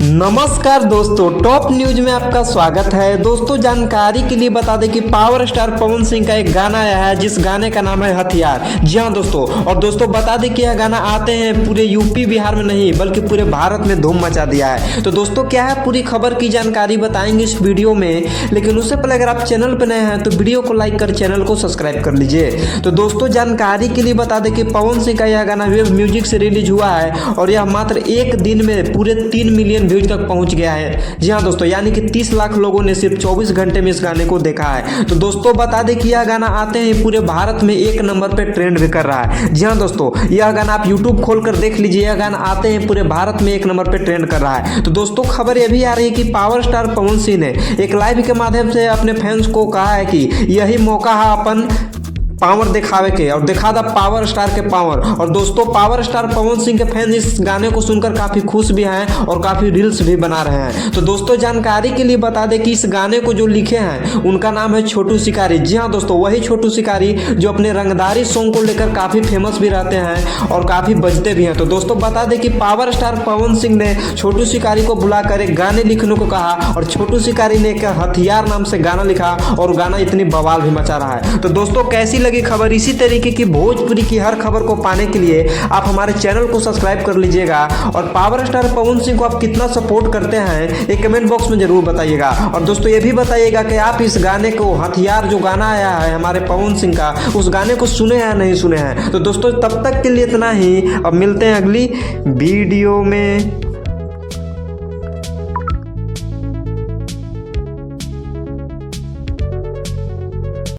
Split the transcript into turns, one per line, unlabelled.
नमस्कार दोस्तों, top news में आपका स्वागत है। दोस्तों जानकारी के लिए बता दें कि पावर स्टार पवन सिंह का एक गाना आया है जिस गाने का नाम है हथियार। जी हाँ दोस्तों, और दोस्तों बता दें कि यह गाना आते हैं पूरे यूपी बिहार में नहीं बल्कि पूरे भारत में धूम मचा दिया है। तो दोस्तों क्या है पूरी खबर की जानकारी बताएंगे इस वीडियो में, लेकिन उससे पहले अगर आप चैनल पर नए हैं तो वीडियो को लाइक कर चैनल को सब्सक्राइब कर लीजिए। तो दोस्तों जानकारी के लिए बता दें कि पवन सिंह का यह गाना वेब म्यूजिक से रिलीज हुआ है और यह मात्र एक दिन में पूरे 3 मिलियन व्यूज तक पहुंच गया है। जी हाँ दोस्तों, यानी कि 30 लाख लोगों ने सिर्फ 24 घंटे में इस गाने को देखा है। तो दोस्तों बता दें कि यह गाना आते हैं पूरे भारत में 1 नंबर पे ट्रेंड भी कर रहा है। जी हाँ दोस्तों, यह गाना आप यूट्यूब खोल कर देख लीजिए, यह गाना आते हैं पूरे भारत में 1 नंबर पे ट्रेंड कर रहा है। तो दोस्तों खबर यह भी आ रही है कि पावर स्टार पवन सिंह ने एक लाइव के माध्यम से अपने फैंस को कहा है कि यही मौका है अपन पावर दिखावे के और दिखा दा पावर स्टार के पावर। और दोस्तों पावर स्टार पवन सिंह के फैंस इस गाने को सुनकर काफी खुश भी हैं और काफी रील्स भी बना रहे हैं। तो दोस्तों जानकारी के लिए बता दें कि इस गाने को जो लिखे हैं उनका नाम है छोटू शिकारी। जी हाँ दोस्तों, वही छोटू शिकारी जो अपने रंगदारी सॉन्ग को लेकर काफी फेमस भी रहते हैं और काफी बजते भी हैं। तो दोस्तों बता दें कि पावर स्टार पवन सिंह ने छोटू शिकारी को बुलाकर एक गाने लिखने को कहा और छोटू शिकारी ने एक हथियार नाम से गाना लिखा और गाना इतनी बवाल भी मचा रहा है। तो दोस्तों कैसी लगी खबर? इसी तरीके की भोजपुरी की हर खबर को पाने के लिए आप हमारे चैनल को सब्सक्राइब कर लीजिएगा और पावर स्टार पवन सिंह को आप कितना सपोर्ट करते हैं ये कमेंट बॉक्स में जरूर बताइएगा। और दोस्तों ये भी बताइएगा कि आप इस गाने को हथियार जो गाना आया है हमारे पवन सिंह का, उस गाने को सुने हैं या नहीं सुने हैं। तो दोस्तों तब तक के लिए इतना ही, अब मिलते हैं अगली वीडियो में।